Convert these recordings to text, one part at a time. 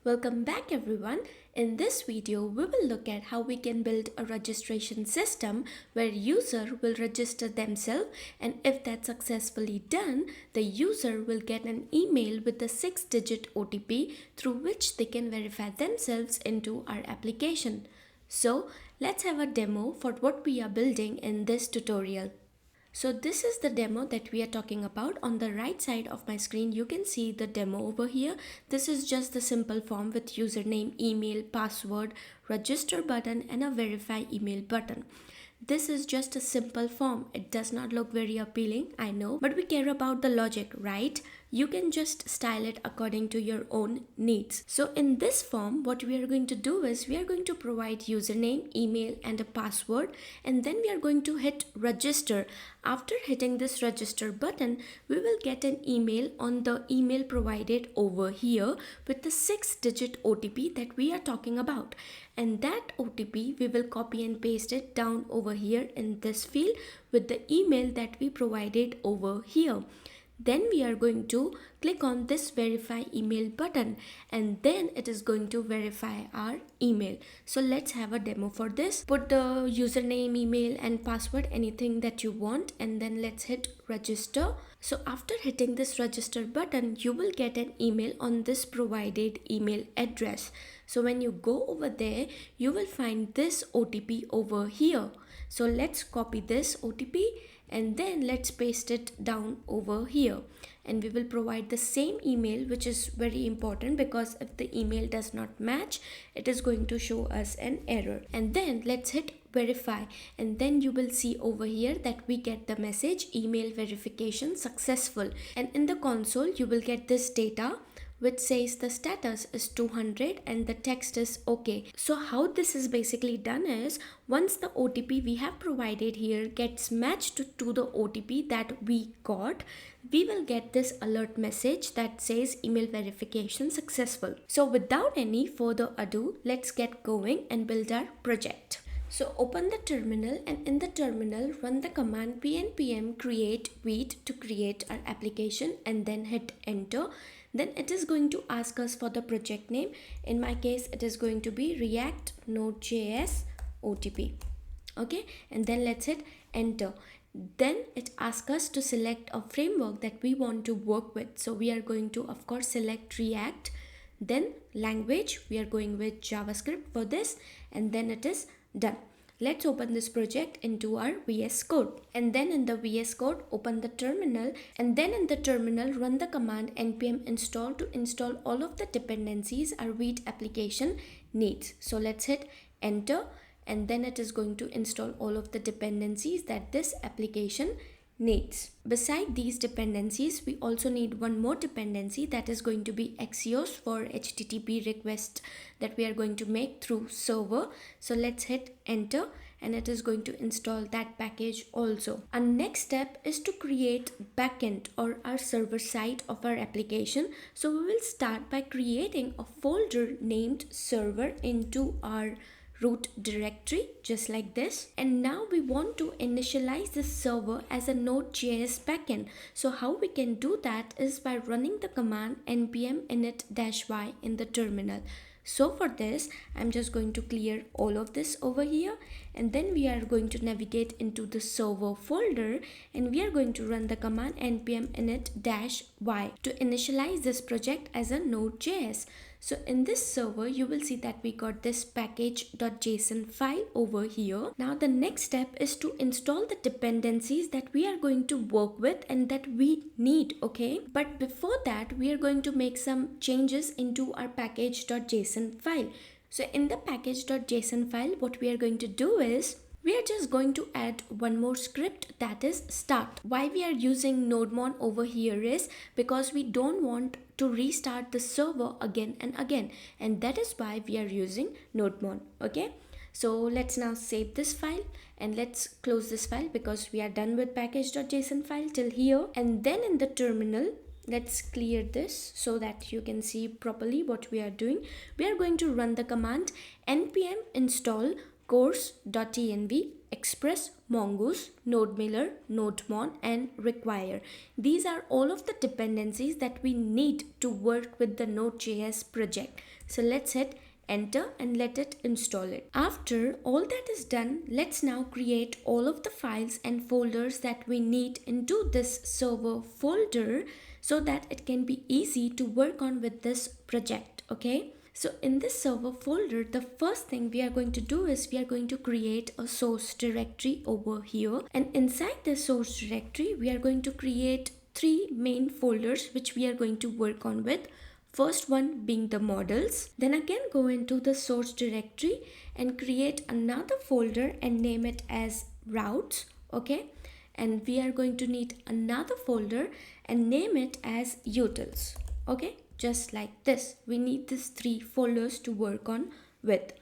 Welcome back everyone. In this video, we will look at how we can build a registration system where user will register themselves, and if that's successfully done, the user will get an email with the 6-digit OTP through which they can verify themselves into our application. So let's have a demo for what we are building in this tutorial. So this is the demo that we are talking about. On the right side of my screen, you can see the demo over here. This is just the simple form with username, email, password, register button and a verify email button. This is just a simple form. It does not look very appealing, I know, but we care about the logic, right? You can just style it according to your own needs. So in this form, what we are going to do is we are going to provide username, email and a password, and then we are going to hit register. After hitting this register button, we will get an email on the email provided over here with the 6-digit OTP that we are talking about. And that OTP we will copy and paste it down over here in this field with the email that we provided over here. Then we are going to click on this verify email button and then it is going to verify our email. So let's have a demo for this. Put the username, email and password, anything that you want, and then let's hit register. So after hitting this register button, you will get an email on this provided email address. So when you go over there, you will find this OTP over here. So let's copy this OTP and then let's paste it down over here, and we will provide the same email, which is very important because if the email does not match, it is going to show us an error. And then let's hit verify, and then you will see over here that we get the message email verification successful, and in the console you will get this data which says the status is 200 and the text is okay. So how this is basically done is, once the OTP we have provided here gets matched to the OTP that we got, we will get this alert message that says email verification successful. So without any further ado, let's get going and build our project. So open the terminal, and in the terminal run the command npm create read to create our application and then hit enter. Then it is going to ask us for the project name. In my case, it is going to be React Node.js OTP. Okay, and then let's hit enter. Then it asks us to select a framework that we want to work with. So we are going to, of course, select React. Then language, we are going with JavaScript for this, and then it is done. Let's open this project into our VS Code, and then in the VS Code open the terminal, and then in the terminal run the command npm install to install all of the dependencies our Read application needs. So let's hit enter, and then it is going to install all of the dependencies that this application needs. Beside these dependencies, we also need one more dependency, that is going to be Axios for HTTP request that we are going to make through server. So let's hit enter, and it is going to install that package also. Our next step is to create backend or our server side of our application. So we will start by creating a folder named server into our root directory, just like this. And now we want to initialize this server as a Node.js backend. So how we can do that is by running the command npm init-y in the terminal. So for this, I'm just going to clear all of this over here, and then we are going to navigate into the server folder, and we are going to run the command npm init-y to initialize this project as a Node.js. So in this server, you will see that we got this package.json file over here. Now the next step is to install the dependencies that we are going to work with and that we need, okay? But before that, we are going to make some changes into our package.json file. So in the package.json file, what we are going to do is, we are just going to add one more script, that is start. Why we are using nodemon over here is because we don't want to restart the server again and again, and that is why we are using nodemon. Okay, so let's now save this file and let's close this file because we are done with package.json file till here. And then in the terminal, let's clear this so that you can see properly what we are doing. We are going to run the command npm install course.env, express, mongoose, nodemailer, nodemon, and require. These are all of the dependencies that we need to work with the Node.js project. So let's hit enter and let it install it. After all that is done, let's now create all of the files and folders that we need into this server folder so that it can be easy to work on with this project. Okay, so in this server folder, the first thing we are going to do is we are going to create a source directory over here, and inside the source directory we are going to create three main folders which we are going to work on with. First one being the models. Then again go into the source directory and create another folder and name it as routes. Okay, and we are going to need another folder and name it as utils. Okay, just like this. We need these three folders to work on with.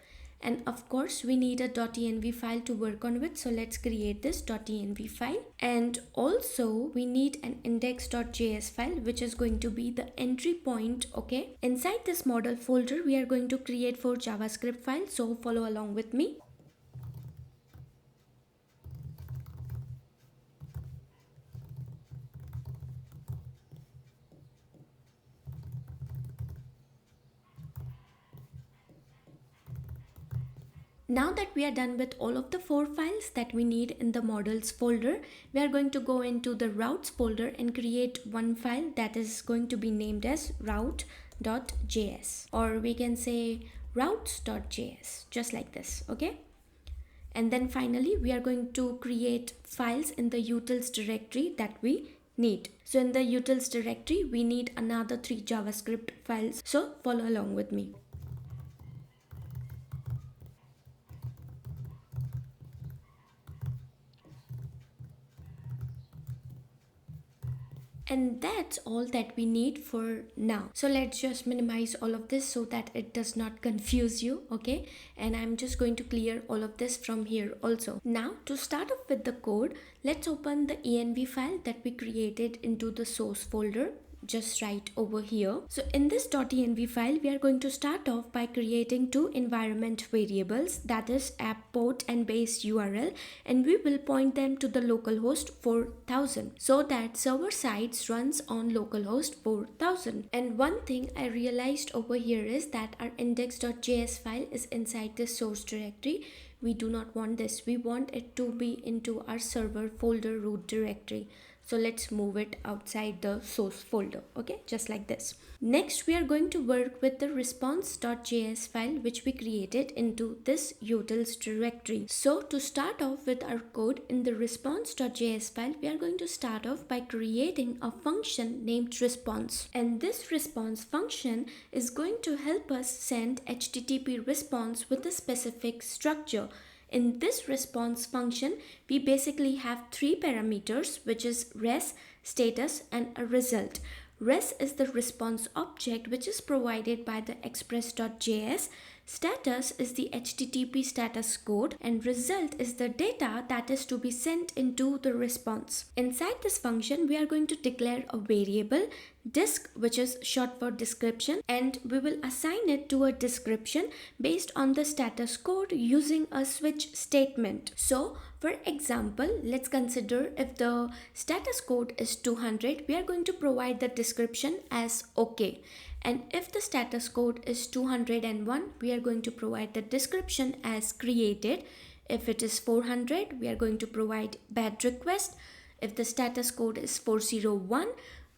And of course we need a .env file to work on with, so let's create this .env file. And also we need an index.js file which is going to be the entry point. Okay, inside this model folder we are going to create 4 JavaScript files, so follow along with me. Now that we are done with all of the 4 files that we need in the models folder, we are going to go into the routes folder and create one file that is going to be named as route.js, or we can say routes.js, just like this. Okay, and then finally we are going to create files in the utils directory that we need. So in the utils directory we need another 3 JavaScript files, so follow along with me. And that's all that we need for now. So let's just minimize all of this so that it does not confuse you. Okay, and I'm just going to clear all of this from here also. Now to start off with the code, let's open the env file that we created into the source folder, just right over here. So in this .env file we are going to start off by creating 2 environment variables, that is app port and base URL, and we will point them to the localhost 4000 so that server sides runs on localhost 4000. And one thing I realized over here is that our index.js file is inside the source directory. We do not want this. We want it to be into our server folder root directory. So let's move it outside the source folder. Okay, just like this. Next we are going to work with the response.js file which we created into this utils directory. So to start off with our code in the response.js file, we are going to start off by creating a function named response, and this response function is going to help us send HTTP response with a specific structure. In this response function, we basically have 3 parameters, which is res, status, and a result. Res is the response object which is provided by the express.js. Status is the HTTP status code, and result is the data that is to be sent into the response. Inside this function, we are going to declare a variable disk, which is short for description, and we will assign it to a description based on the status code using a switch statement. So for example, let's consider if the status code is 200, we are going to provide the description as OK. And if the status code is 201, we are going to provide the description as created. If it is 400, we are going to provide bad request. If the status code is 401,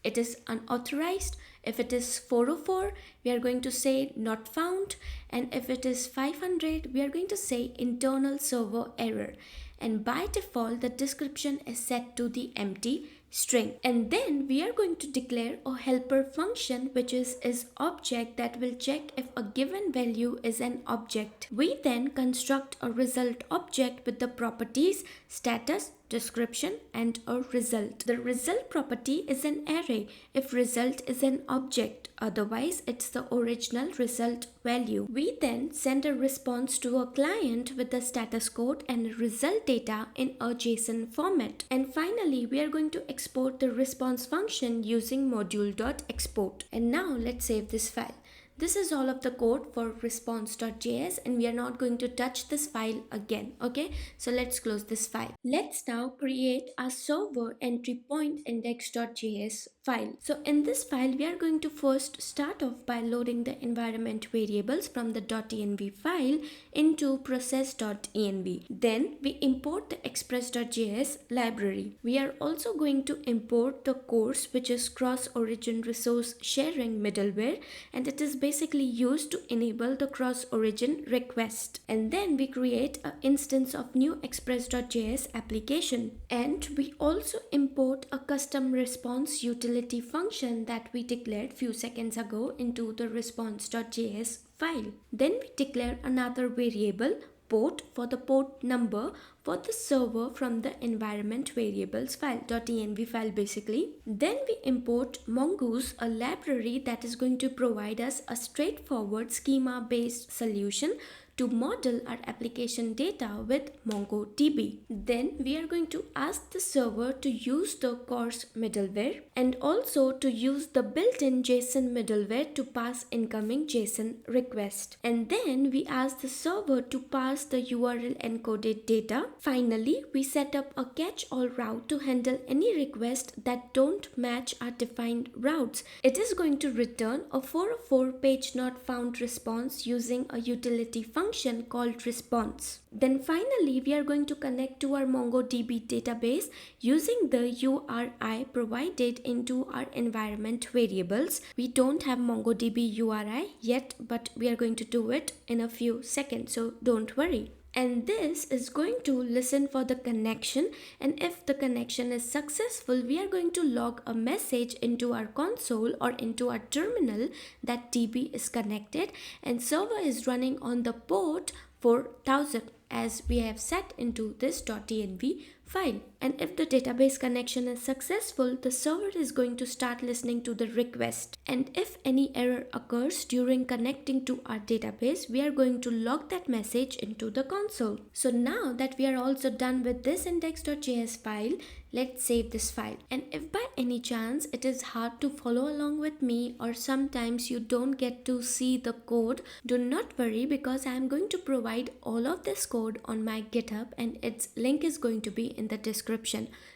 it is unauthorized. If it is 404, we are going to say not found. And if it is 500, we are going to say internal server error. And by default, the description is set to the empty string. And then we are going to declare a helper function which is object that will check if a given value is an object. We then construct a result object with the properties status, description, and a result. The result property is an array if result is an object, otherwise it's the original result value. We then send a response to a client with the status code and result data in a JSON format. And finally, we are going to export the response function using module.export. And now let's save this file. This is all of the code for response.js, and we are not going to touch this file again. Okay, so let's close this file. Let's now create a server entry point index.js file. So in this file, we are going to first start off by loading the environment variables from the .env file into process.env. Then we import the express.js library. We are also going to import the course, which is cross-origin resource sharing middleware, and it is basically used to enable the cross-origin request. And then we create an instance of new express.js application, and we also import a custom response utility function that we declared few seconds ago into the response.js file. Then we declare another variable port for the port number for the server from the environment variables file, .env file basically. Then we import Mongoose, a library that is going to provide us a straightforward schema based solution to model our application data with MongoDB. Then we are going to ask the server to use the course middleware and also to use the built-in JSON middleware to pass incoming JSON request. And then we ask the server to pass the URL encoded data. Finally, we set up a catch-all route to handle any request that don't match our defined routes. It is going to return a 404 page not found response using a utility function called response. Then finally, we are going to connect to our MongoDB database using the URI provided into our environment variables. We don't have MongoDB URI yet, but we are going to do it in a few seconds, so don't worry. And this is going to listen for the connection, and if the connection is successful, we are going to log a message into our console or into our terminal that DB is connected and server is running on the port 4000 as we have set into this .env file. And if the database connection is successful, the server is going to start listening to the request. And if any error occurs during connecting to our database, we are going to log that message into the console. So now that we are also done with this index.js file, let's save this file. And if by any chance it is hard to follow along with me, or sometimes you don't get to see the code, do not worry, because I am going to provide all of this code on my GitHub and its link is going to be in the description.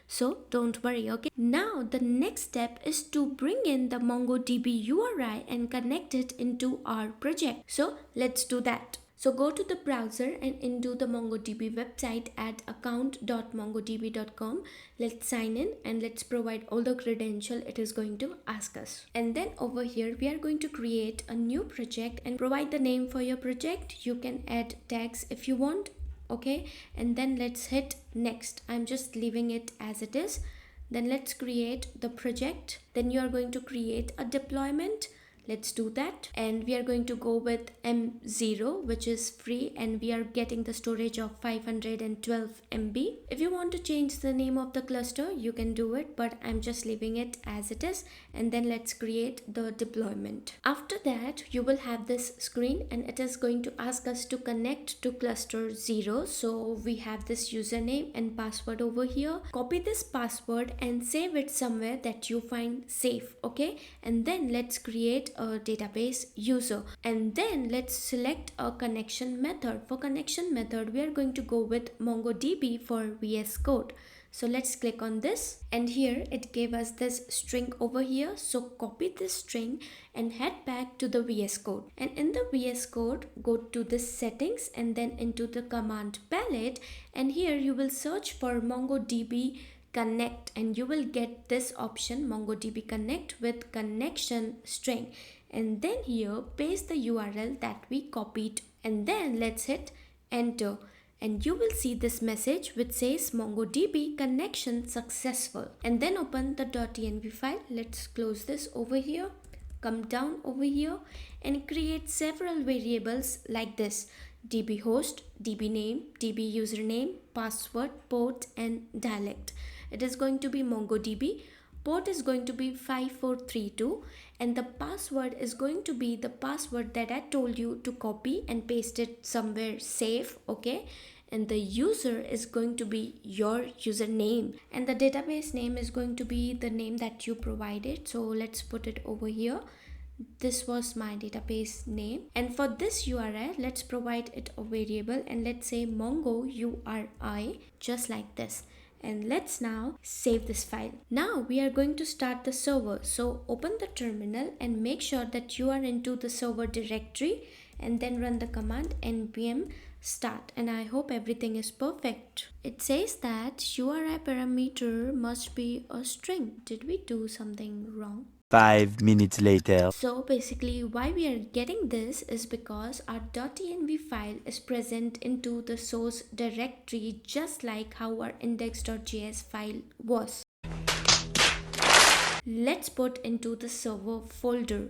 So don't worry, okay? Now the next step is to bring in the MongoDB URI and connect it into our project. So let's do that. So go to the browser and into the MongoDB website at account.mongodb.com. Let's sign in and let's provide all the credentials it is going to ask us. And then over here, we are going to create a new project and provide the name for your project. You can add tags if you want, okay? And then let's hit next. I'm just leaving it as it is. Then let's create the project. Then you are going to create a deployment. Let's do that, and we are going to go with M0, which is free, and we are getting the storage of 512 MB. If you want to change the name of the cluster, you can do it, but I'm just leaving it as it is. And then let's create the deployment. After that, you will have this screen and it is going to ask us to connect to cluster 0. So we have this username and password over here. Copy this password and save it somewhere that you find safe, okay? And then let's create a database user, and then let's select a connection method. For connection method, we are going to go with MongoDB for VS Code. So let's click on this, and here it gave us this string over here. So copy this string and head back to the VS Code, and in the VS Code go to the settings and then into the command palette, and here you will search for MongoDB connect and you will get this option, MongoDB connect with connection string, and then here paste the URL that we copied, and then let's hit enter, and you will see this message which says MongoDB connection successful. And then open the .env file. Let's close this over here, come down over here and create several variables like this: DB host, DB name, DB username, password, port and dialect. It is going to be MongoDB. Port is going to be 5432 and the password is going to be the password that I told you to copy and paste it somewhere safe, okay? And the user is going to be your username, and the database name is going to be the name that you provided. So let's put it over here. This was my database name, and for this URI let's provide it a variable, and let's say Mongo URI, just like this. And let's now save this file. Now we are going to start the server. So open the terminal and make sure that you are into the server directory, and then run the command npm start, and I hope everything is perfect. It says that URI parameter must be a string. Did we do something wrong? 5 minutes later. So basically why we are getting this is because our .env file is present into the source directory, just like how our index.js file was. Let's put into the server folder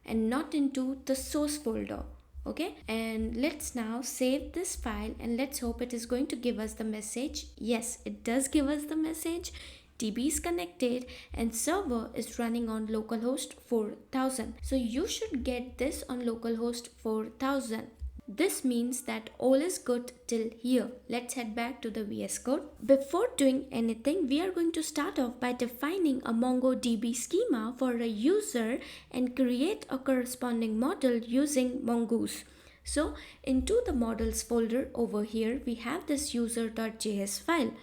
and not into the source folder. Okay, and let's now save this file, and let's hope it is going to give us the message. Yes, it does give us the message. DB is connected and server is running on localhost 4000. So you should get this on localhost 4000. This means that all is good till here. Let's head back to the VS Code. Before doing anything, we are going to start off by defining a MongoDB schema for a user and create a corresponding model using Mongoose. So into the models folder over here, we have this user.js file.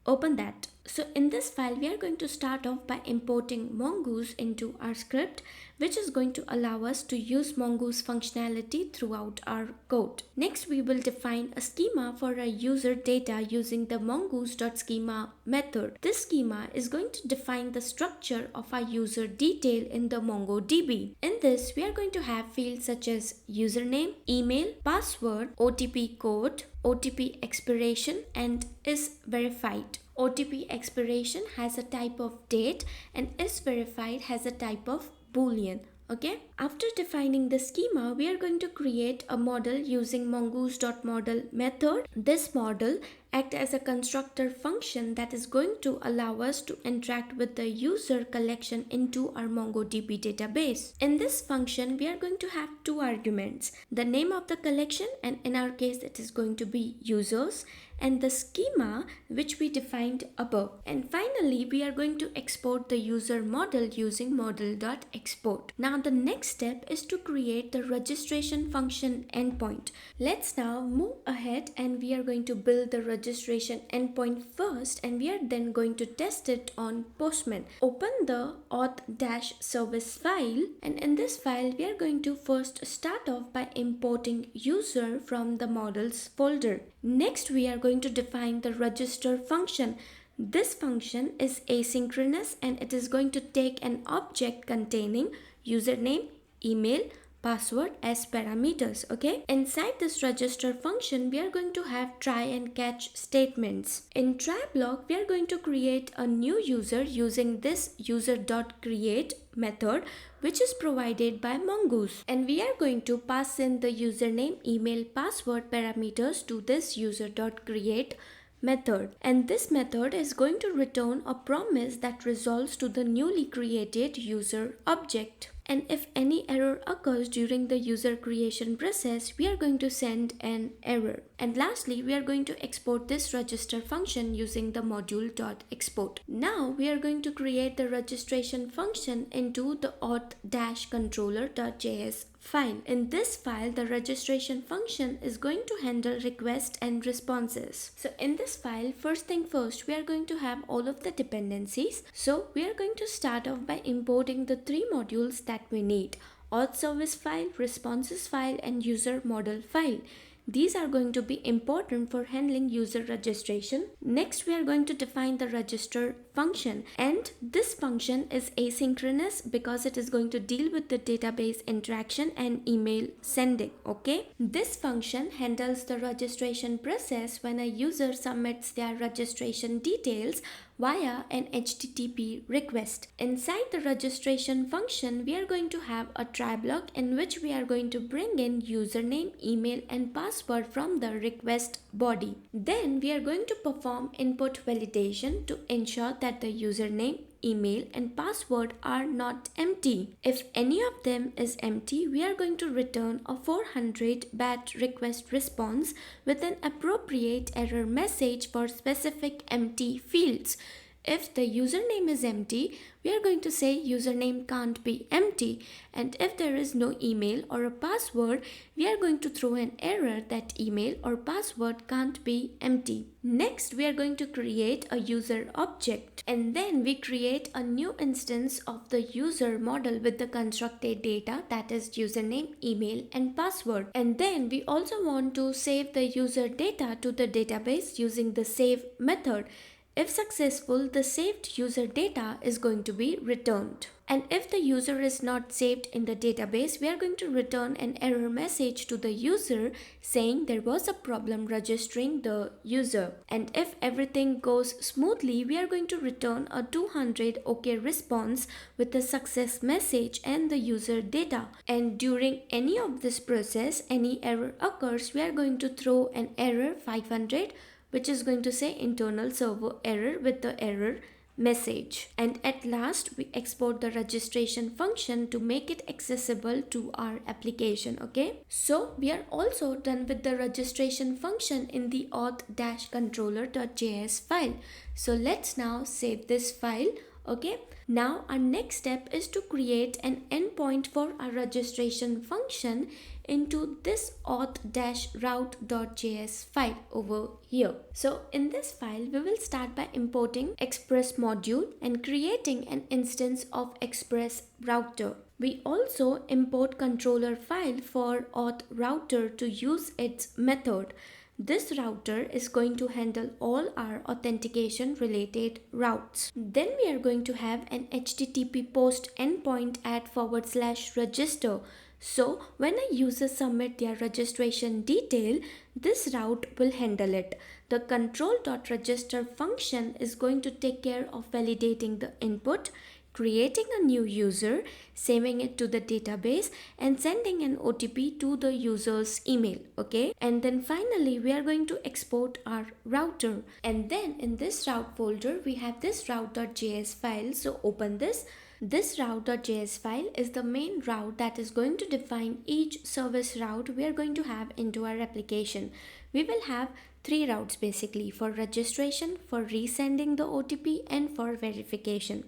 Open that. So in this file, we are going to start off by importing Mongoose into our script, which is going to allow us to use Mongoose functionality throughout our code. Next, we will define a schema for our user data using the mongoose.schema method. This schema is going to define the structure of our user detail in the MongoDB. In this, we are going to have fields such as username, email, password, OTP code, OTP expiration, and is verified. OTP expiration has a type of date, and is verified has a type of boolean. Okay, after defining the schema, we are going to create a model using mongoose.model method. This model acts as a constructor function that is going to allow us to interact with the user collection into our MongoDB database. In this function, we are going to have two arguments: the name of the collection, and in our case it is going to be users, and the schema which we defined above. And finally, we are going to export the user model using model.export. Now the next step is to create the registration function endpoint. Let's now move ahead, and we are going to build the registration endpoint first, and we are then going to test it on Postman. Open the auth-service file, and in this file we are going to first start off by importing user from the models folder. Next, we are going to define the register function. This function is asynchronous, and it is going to take an object containing username, email, password as parameters. Okay, inside this register function, we are going to have try and catch statements. In try block, we are going to create a new user using this user.create method, which is provided by Mongoose, and we are going to pass in the username, email, password parameters to this user.create method, and this method is going to return a promise that resolves to the newly created user object. And if any error occurs during the user creation process, we are going to send an error. And lastly, we are going to export this register function using the module.export. Now we are going to create the registration function into the auth-controller.js file. In this file, the registration function is going to handle requests and responses. So in this file, first thing first, we are going to have all of the dependencies. So we are going to start off by importing the three modules that we need: auth service file, responses file, and user model file. These are going to be important for handling user registration. Next, we are going to define the register function, and this function is asynchronous because it is going to deal with the database interaction and email sending. Okay, this function handles the registration process when a user submits their registration details via an HTTP request. Inside the registration function, we are going to have a try block in which we are going to bring in username, email, and password from the request body. Then we are going to perform input validation to ensure that the username, email, and password are not empty. If any of them is empty, we are going to return a 400 bat request response with an appropriate error message for specific empty fields. If the username is empty, we are going to say username can't be empty. And if there is no email or a password, we are going to throw an error that email or password can't be empty. Next, we are going to create a user object, and then we create a new instance of the user model with the constructed data, that is username, email and password. And then we also want to save the user data to the database using the save method. If successful, the saved user data is going to be returned. And if the user is not saved in the database, we are going to return an error message to the user saying there was a problem registering the user. And if everything goes smoothly, we are going to return a 200 OK response with the success message and the user data. And during any of this process, any error occurs, we are going to throw an error 500, which is going to say internal server error with the error message. And at last, we export the registration function to make it accessible to our application. Okay, so we are also done with the registration function in the auth-controller.js file. So let's now save this file. Okay, now our next step is to create an endpoint for our registration function into this auth-route.js file over here. So in this file, we will start by importing Express module and creating an instance of Express router. We also import controller file for auth router to use its method. This router is going to handle all our authentication related routes. Then we are going to have an HTTP post endpoint at /register. So when a user submit their registration detail, this route will handle it. The control.register function is going to take care of validating the input, creating a new user, saving it to the database and sending an OTP to the user's email. Okay, and then finally we are going to export our router, and then in this route folder we have this route.js file. So open this. This route.js file is the main route that is going to define each service route we are going to have into our application. We will have 3 routes basically: for registration, for resending the OTP and for verification.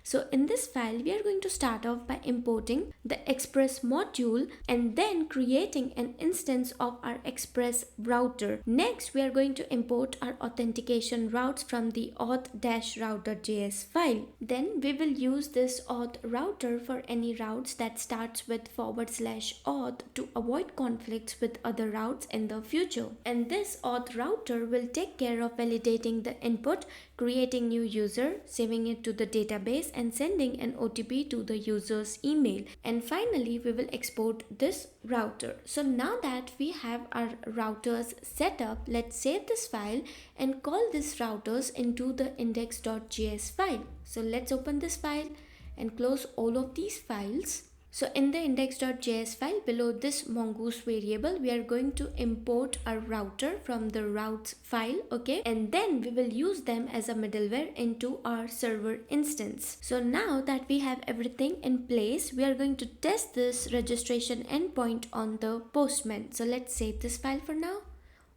So in this file, we are going to start off by importing the Express module and then creating an instance of our Express router. Next, we are going to import our authentication routes from the auth-route.js file. Then we will use this auth router for any routes that starts with /auth to avoid conflicts with other routes in the future. And this auth router will take care of validating the input, creating new user, saving it to the database and sending an OTP to the user's email. And finally, we will export this router. So now that we have our routers set up, let's save this file and call these routers into the index.js file. So let's open this file and close all of these files. So in the index.js file below this mongoose variable, we are going to import our router from the routes file, okay? And then we will use them as a middleware into our server instance. So now that we have everything in place, we are going to test this registration endpoint on the Postman. So let's save this file for now.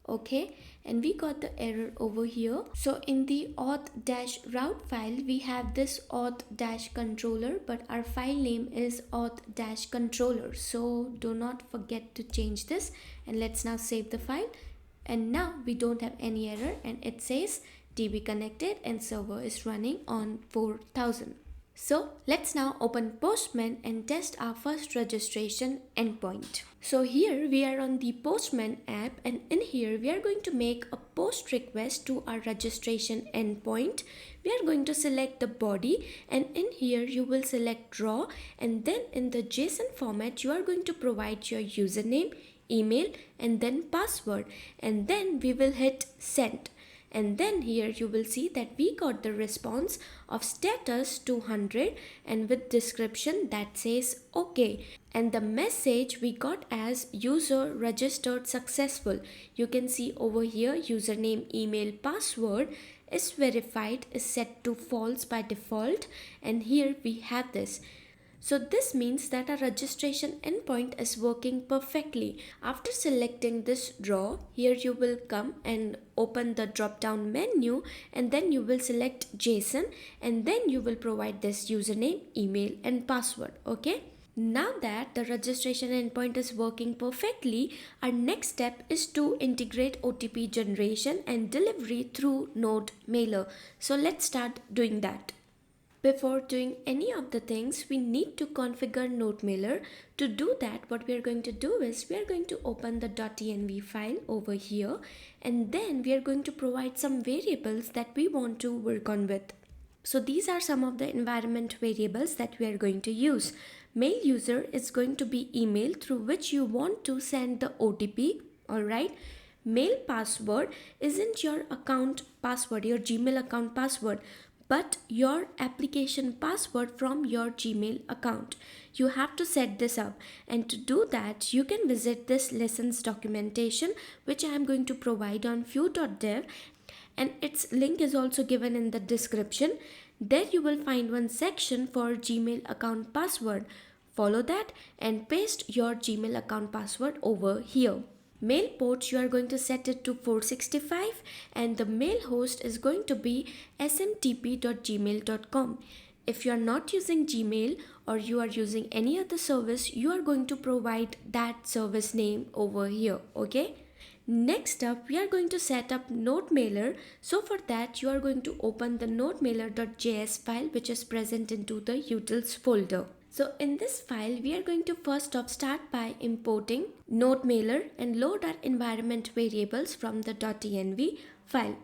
Okay, and we got the error over here. So in the auth-route file, we have this auth-controller, but our file name is auth-controller. So do not forget to change this, and let's now save the file. And now we don't have any error, and it says DB connected and server is running on 4000. So let's now open Postman and test our first registration endpoint. So here we are on the Postman app, and in here we are going to make a post request to our registration endpoint. We are going to select the body, and in here you will select draw, and then in the JSON format you are going to provide your username, email and then password, and then we will hit send. And then here you will see that we got the response of status 200 and with description that says OK. And the message we got as user registered successful. You can see over here username, email, password is verified, is set to false by default. And here we have this. So this means that our registration endpoint is working perfectly. After selecting this draw, here you will come and open the drop down menu, and then you will select JSON, and then you will provide this username, email and password. Okay. Now that the registration endpoint is working perfectly, our next step is to integrate OTP generation and delivery through Node Mailer. So let's start doing that. Before doing any of the things, we need to configure NodeMailer. To do that, what we are going to do is we are going to open the .env file over here, and then we are going to provide some variables that we want to work on with. So these are some of the environment variables that we are going to use. Mail user is going to be email through which you want to send the OTP. Alright. Mail password isn't your account password, your Gmail account password, but your application password from your Gmail account. You have to set this up, and to do that you can visit this lessons documentation which I am going to provide on few.dev, and its link is also given in the description. There you will find one section for Gmail account password. Follow that and paste your Gmail account password over here. Mail port, you are going to set it to 465, and the mail host is going to be smtp.gmail.com. If you are not using Gmail or you are using any other service, you are going to provide that service name over here. Okay. Next up, we are going to set up NodeMailer. So for that, you are going to open the nodemailer.js file which is present into the utils folder. So in this file, we are going to first off start by importing NodeMailer and load our environment variables from the .env file.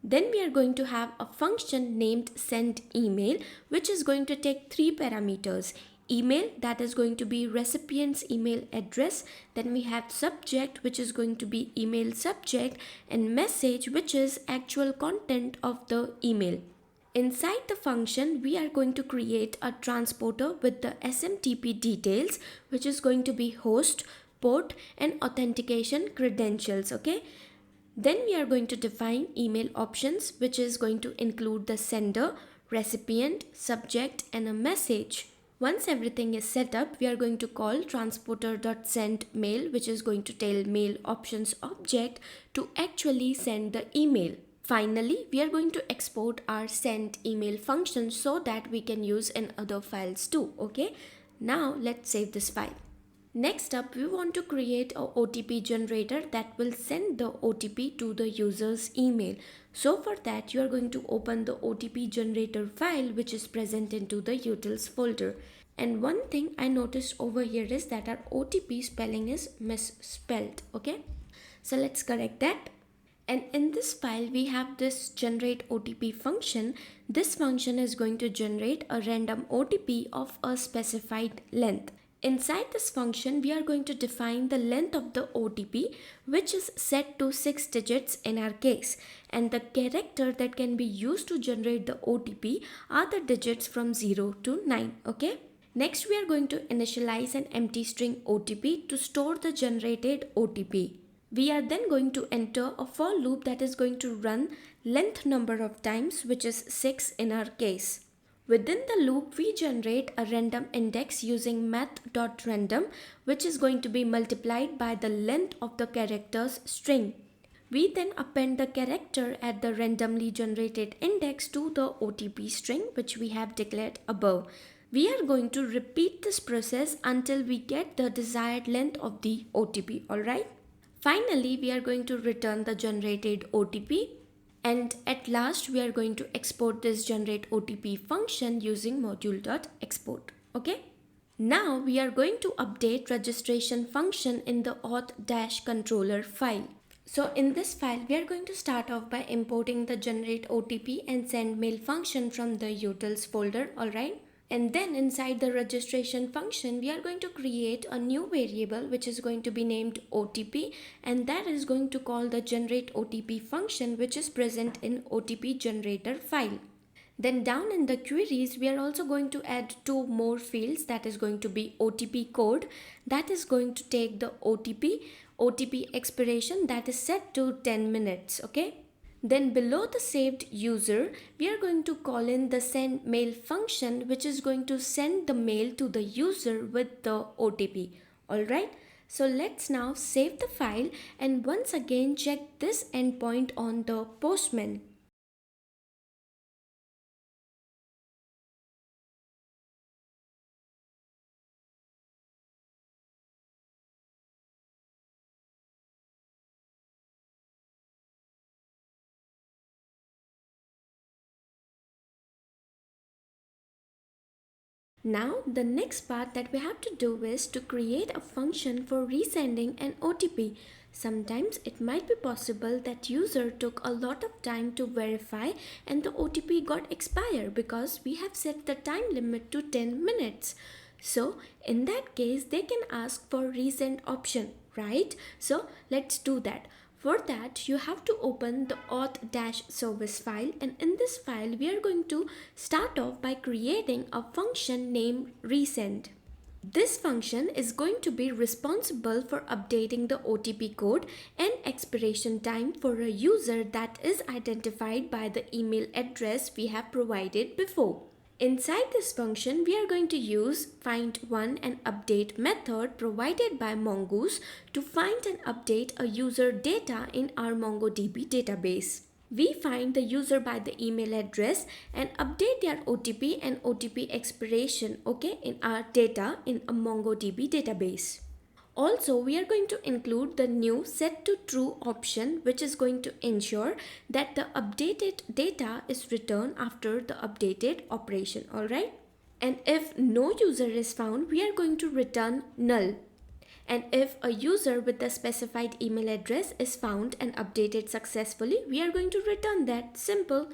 Then we are going to have a function named sendEmail, which is going to take 3 parameters. Email, that is going to be recipient's email address. Then we have subject, which is going to be email subject, and message, which is actual content of the email. Inside the function, we are going to create a transporter with the SMTP details, which is going to be host, port and authentication credentials. Okay. Then we are going to define email options, which is going to include the sender, recipient, subject and a message. Once everything is set up, we are going to call transporter.sendMail, which is going to tell mail options object to actually send the email. Finally, we are going to export our send email function so that we can use in other files too. Okay. Now let's save this file. Next up, we want to create a OTP generator that will send the OTP to the user's email. So for that, you are going to open the OTP generator file which is present into the utils folder. And one thing I noticed over here is that our OTP spelling is misspelled. Okay. So let's correct that. And in this file, we have this generate OTP function. This function is going to generate a random OTP of a specified length. Inside this function, we are going to define the length of the OTP, which is set to 6 digits in our case. And the character that can be used to generate the OTP are the digits from 0 to 9. Okay. Next, we are going to initialize an empty string OTP to store the generated OTP. We are then going to enter a for loop that is going to run length number of times, which is 6 in our case. Within the loop, we generate a random index using math.random, which is going to be multiplied by the length of the character's string. We then append the character at the randomly generated index to the OTP string, which we have declared above. We are going to repeat this process until we get the desired length of the OTP. Alright. Finally, we are going to return the generated OTP. And at last, we are going to export this generate OTP function using module.export. Okay. Now we are going to update registration function in the auth-controller file. So in this file, we are going to start off by importing the generate OTP and send mail function from the utils folder. Alright. And then inside the registration function, we are going to create a new variable which is going to be named OTP, and that is going to call the generate OTP function which is present in OTP generator file. Then down in the queries, we are also going to add 2 more fields, that is going to be OTP code that is going to take the OTP expiration that is set to 10 minutes. Okay. Then below the saved user, we are going to call in the send mail function, which is going to send the mail to the user with the OTP. Alright, so let's now save the file and once again check this endpoint on the Postman. Now the next part that we have to do is to create a function for resending an OTP. Sometimes it might be possible that user took a lot of time to verify and the OTP got expired because we have set the time limit to 10 minutes. So in that case they can ask for resend option, right? So let's do that. For that, you have to open the auth-service file, and in this file, we are going to start off by creating a function named resend. This function is going to be responsible for updating the OTP code and expiration time for a user that is identified by the email address we have provided before. Inside this function, we are going to use find one and update method provided by Mongoose to find and update a user data in our MongoDB database. We find the user by the email address and update their OTP and OTP expiration, in our data in a MongoDB database. Also, we are going to include the new set to true option, which is going to ensure that the updated data is returned after the updated operation, alright? And if no user is found, we are going to return null. And if a user with the specified email address is found and updated successfully, we are going to return that. Simple.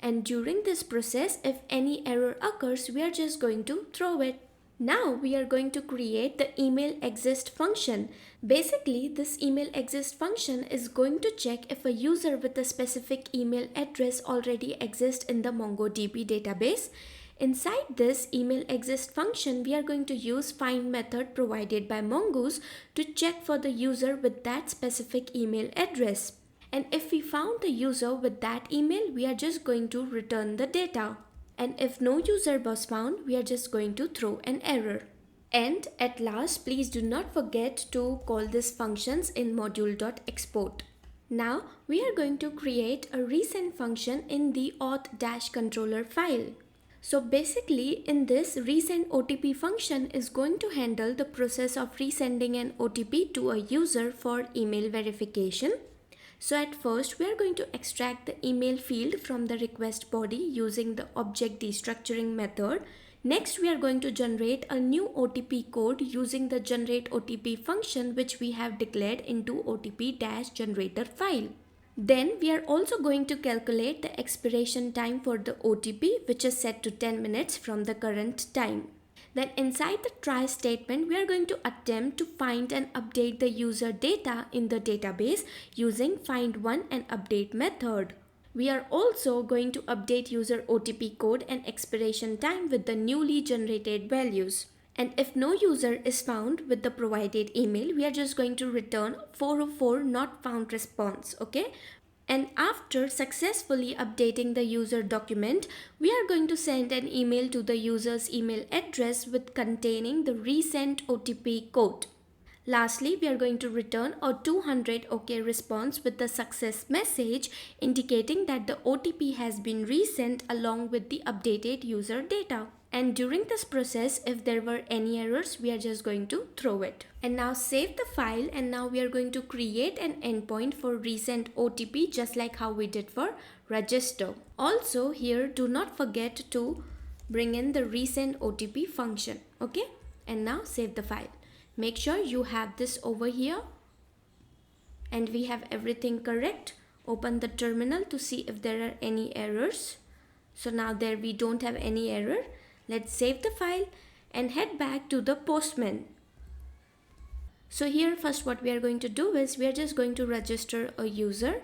And during this process, if any error occurs, we are just going to throw it. Now we are going to create the email exist function. Basically, this email exist function is going to check if a user with a specific email address already exists in the MongoDB database. Inside this email exist function, we are going to use find method provided by Mongoose to check for the user with that specific email address. And if we found the user with that email, we are just going to return the data. And if no user was found, we are just going to throw an error. And at last, please do not forget to call these functions in module.export. Now we are going to create a resend function in the auth-controller file. So basically in this resend OTP function is going to handle the process of resending an OTP to a user for email verification. So at first we are going to extract the email field from the request body using the object destructuring method. Next we are going to generate a new OTP code using the generate OTP function which we have declared into OTP-generator file. Then we are also going to calculate the expiration time for the OTP which is set to 10 minutes from the current time. Then inside the try statement, we are going to attempt to find and update the user data in the database using find one and update method. We are also going to update user OTP code and expiration time with the newly generated values. And if no user is found with the provided email, we are just going to return 404 not found response, And after successfully updating the user document, we are going to send an email to the user's email address with containing the resent OTP code. Lastly, we are going to return a 200 OK response with the success message indicating that the OTP has been resent along with the updated user data. And during this process, if there were any errors, we are just going to throw it. And now save the file, and now we are going to create an endpoint for resend OTP just like how we did for register. Also here, do not forget to bring in the resend OTP function, And now save the file. Make sure you have this over here and we have everything correct. Open the terminal to see if there are any errors. So now there we don't have any error. Let's save the file and head back to the Postman. So here first what we are going to do is we are just going to register a user,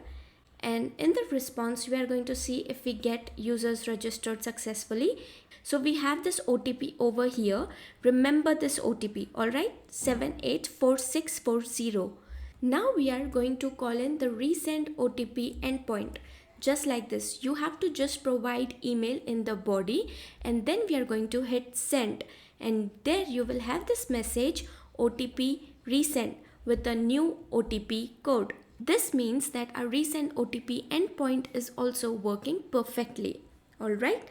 and in the response we are going to see if we get users registered successfully. So we have this OTP over here. Remember this OTP, alright? 784640. Now we are going to call in the resend OTP endpoint. just like this. You have to just provide email in the body, and then we are going to hit send, and there you will have this message OTP resend with the new OTP code. This means that our resend OTP endpoint is also working perfectly. Alright.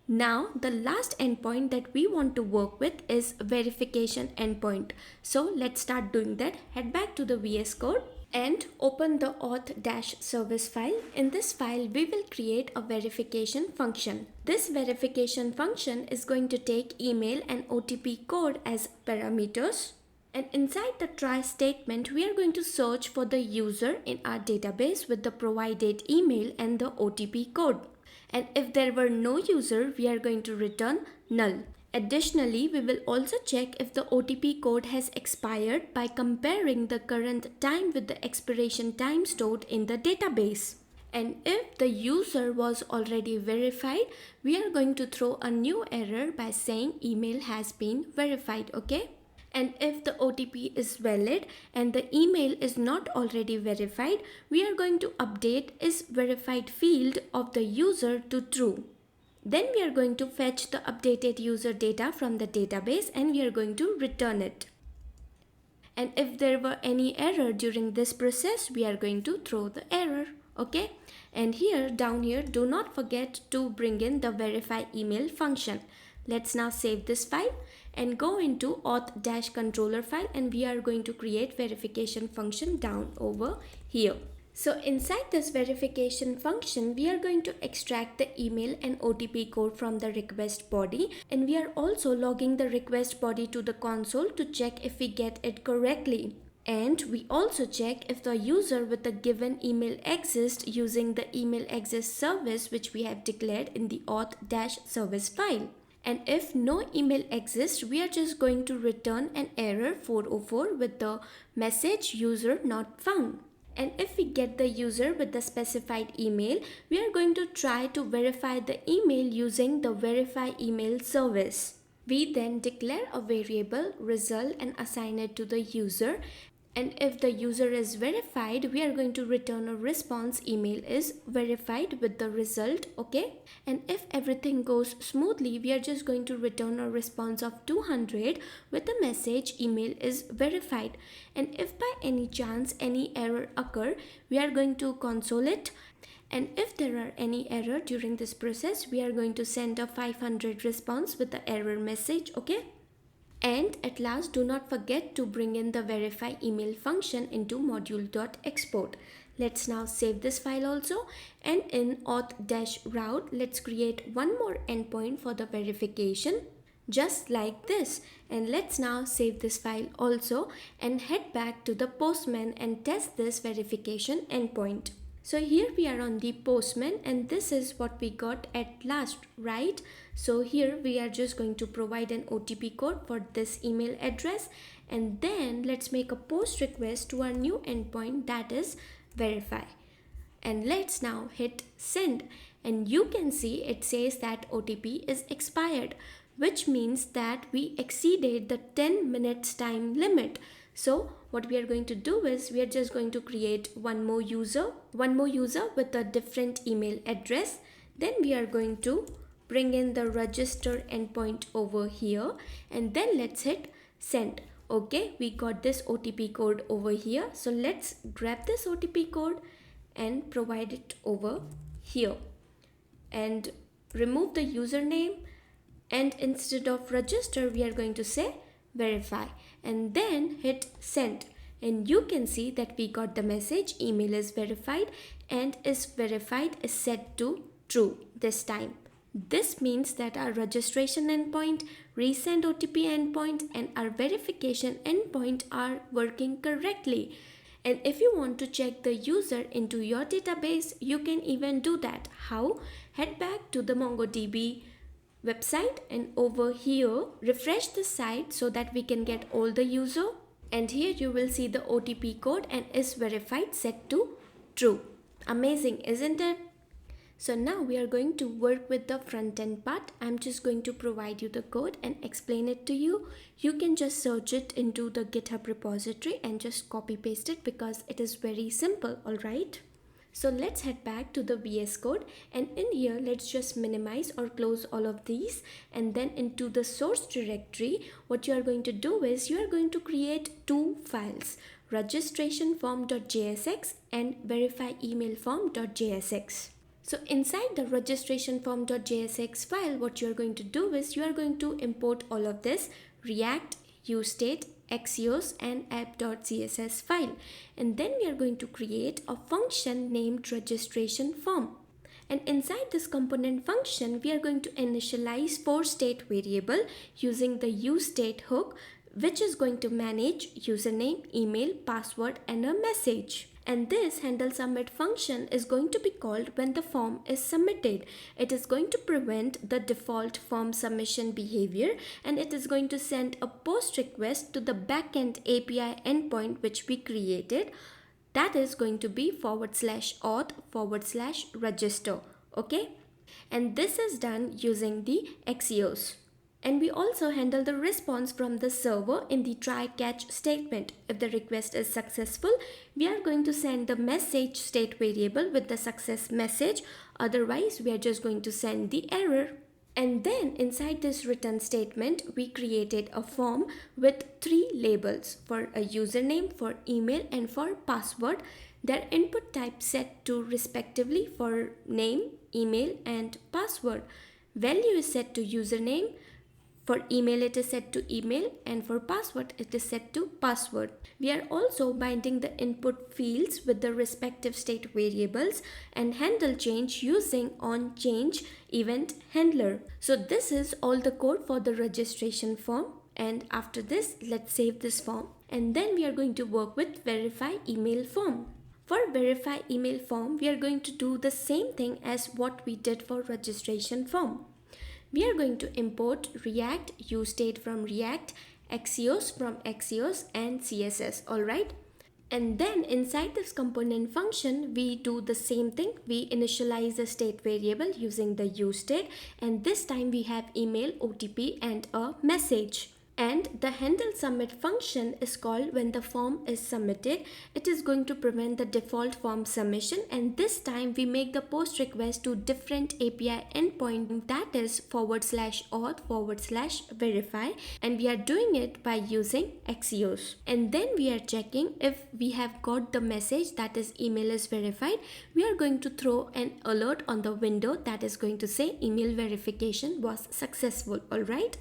Now the last endpoint that we want to work with is verification endpoint. So let's start doing that. Head back to the VS Code and open the auth-service file. In this file, we will create a verification function. This verification function is going to take email and OTP code as parameters. And inside the try statement, we are going to search for the user in our database with the provided email and the OTP code. And if there were no user, we are going to return null. Additionally, we will also check if the OTP code has expired by comparing the current time with the expiration time stored in the database. And if the user was already verified, we are going to throw a new error by saying email has been verified, okay? And if the OTP is valid and the email is not already verified, we are going to update is verified field of the user to true. Then we are going to fetch the updated user data from the database and we are going to return it. And if there were any error during this process, we are going to throw the error. Okay. And here down here, do not forget to bring in the verify email function. Let's now save this file and go into auth-controller file, and we are going to create verification function down over here. So inside this verification function, we are going to extract the email and OTP code from the request body, and we are also logging the request body to the console to check if we get it correctly. And we also check if the user with the given email exists using the email exists service which we have declared in the auth-service file. And if no email exists, we are just going to return an error 404 with the message user not found. And if we get the user with the specified email, we are going to try to verify the email using the verify email service. We then declare a variable result and assign it to the user. And if the user is verified, we are going to return a response email is verified with the result, okay? And if everything goes smoothly, we are just going to return a response of 200 with the message email is verified. And if by any chance any error occur, we are going to console it. And if there are any error during this process, we are going to send a 500 response with the error message, okay? And at last, do not forget to bring in the verify email function into module.export. Let's now save this file also, and in auth-route, let's create one more endpoint for the verification, just like this. And let's now save this file also and head back to the Postman and test this verification endpoint. So here we are on the Postman, and this is what we got at last, right? So here we are just going to provide an OTP code for this email address, and then let's make a post request to our new endpoint, that is verify. And let's now hit send, and you can see it says that OTP is expired, which means that we exceeded the 10 minutes time limit. So what we are going to do is we are just going to create one more user with a different email address. Then we are going to bring in the register endpoint over here, and then let's hit send. Okay, we got this OTP code over here. So let's grab this OTP code and provide it over here and remove the username, and instead of register we are going to say verify, and then hit send. And you can see that we got the message email is verified, and is verified is set to true this time. This means that our registration endpoint, resend OTP endpoint, and our verification endpoint are working correctly. And if you want to check the user into your database, you can even do that. How? Head back to the MongoDB website, and over here refresh the site so that we can get all the user, and here you will see the OTP code and is verified set to true. Amazing, isn't it? So now we are going to work with the front end part. I'm just going to provide you the code and explain it to you. You can just search it into the GitHub repository and just copy paste it because it is very simple, alright? So let's head back to the VS Code, and in here let's just minimize or close all of these, and then into the source directory what you are going to do is you are going to create two files, registrationform.jsx and verifyemailform.jsx. So inside the registrationform.jsx file, what you are going to do is you are going to import all of this React, useState, Axios and app.css file, and then we are going to create a function named registration form. And inside this component function, we are going to initialize 4 state variable using the useState hook, which is going to manage username, email, password and a message. And this handle submit function is going to be called when the form is submitted. It is going to prevent the default form submission behavior, and it is going to send a post request to the backend API endpoint which we created. That is going to be /auth/register. Okay, and this is done using the Axios. And we also handle the response from the server in the try catch statement. If the request is successful, we are going to send the message state variable with the success message. Otherwise, we are just going to send the error. And then inside this return statement, we created a form with 3 labels for a username, for email and for password. Their input type set to respectively for name, email and password. Value is set to username. For email it is set to email, and for password it is set to password. We are also binding the input fields with the respective state variables and handle change using onChange event handler. So this is all the code for the registration form, and after this let's save this form, and then we are going to work with verify email form. For verify email form, we are going to do the same thing as what we did for registration form. We are going to import React, useState from React, Axios from Axios and CSS, alright? And then inside this component function, we do the same thing. We initialize the state variable using the useState, and this time we have email, OTP and a message. And the handle submit function is called when the form is submitted. It is going to prevent the default form submission, and this time we make the post request to different API endpoint, that is /auth/verify, and we are doing it by using Axios. And then we are checking if we have got the message that is email is verified. We are going to throw an alert on the window that is going to say email verification was successful, alright?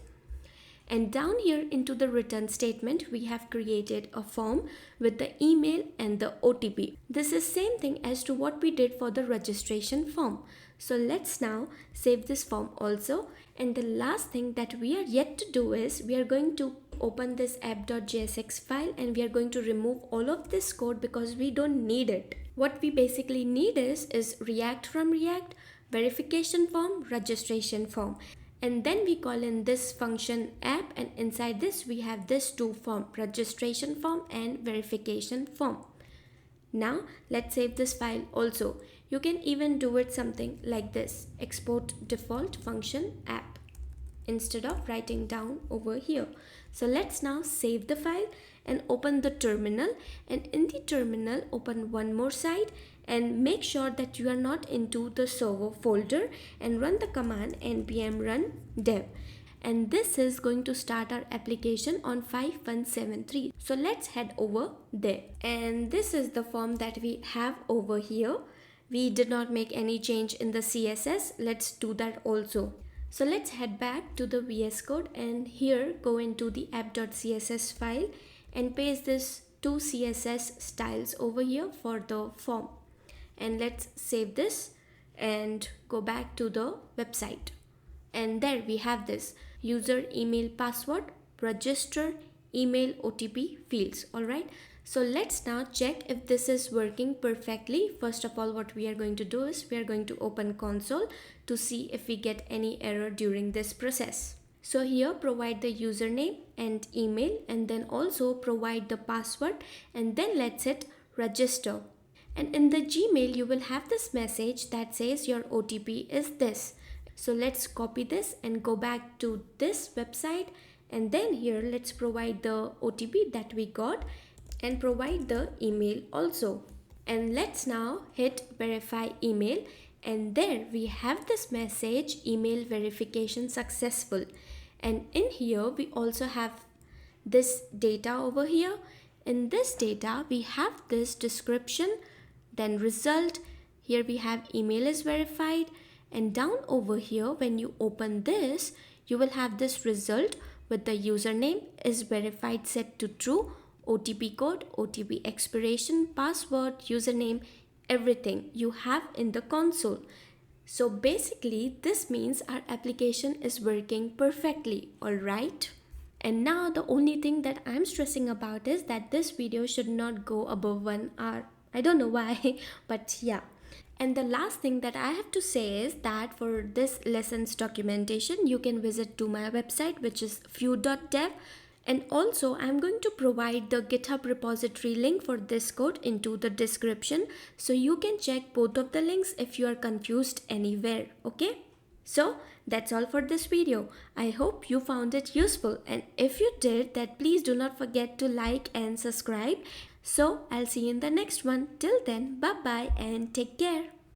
And down here into the return statement, we have created a form with the email and the OTP. This is same thing as to what we did for the registration form. So let's now save this form also. And the last thing that we are yet to do is we are going to open this app.jsx file, and we are going to remove all of this code because we don't need it. What we basically need is React from React, verification form, registration form. And then we call in this function app, and inside this we have this two form, registration form and verification form. Now let's save this file also. You can even do it something like this: export default function app, instead of writing down over here. So let's now save the file and open the terminal, and in the terminal open one more site and make sure that you are not into the server folder, and run the command npm run dev, and this is going to start our application on 5173. So let's head over there, and this is the form that we have over here. We did not make any change in the CSS. Let's do that also. So let's head back to the VS Code, and here go into the app.css file and paste this two CSS styles over here for the form. And let's save this and go back to the website. And there we have this user, email, password, register, email, OTP fields. Alright. So let's now check if this is working perfectly. First of all, what we are going to do is we are going to open console to see if we get any error during this process. So here provide the username and email, and then also provide the password, and then let's hit register. And in the Gmail you will have this message that says your OTP is this. So let's copy this and go back to this website, and then here let's provide the OTP that we got and provide the email also. And let's now hit verify email, and there we have this message, email verification successful. And in here we also have this data over here. In this data we have this description, then result. Here we have email is verified, and down over here when you open this you will have this result with the username is verified set to true, OTP code, OTP expiration, password, username, everything you have in the console. So basically this means our application is working perfectly, alright? And now the only thing that I'm stressing about is that this video should not go above 1 hour. I don't know why, but yeah. And the last thing that I have to say is that for this lessons documentation, you can visit to my website, which is few.dev. And also I'm going to provide the GitHub repository link for this code into the description. So you can check both of the links if you are confused anywhere, okay? So that's all for this video. I hope you found it useful, and if you did, then please do not forget to like and subscribe. So I'll see you in the next one. Till then, bye bye and take care.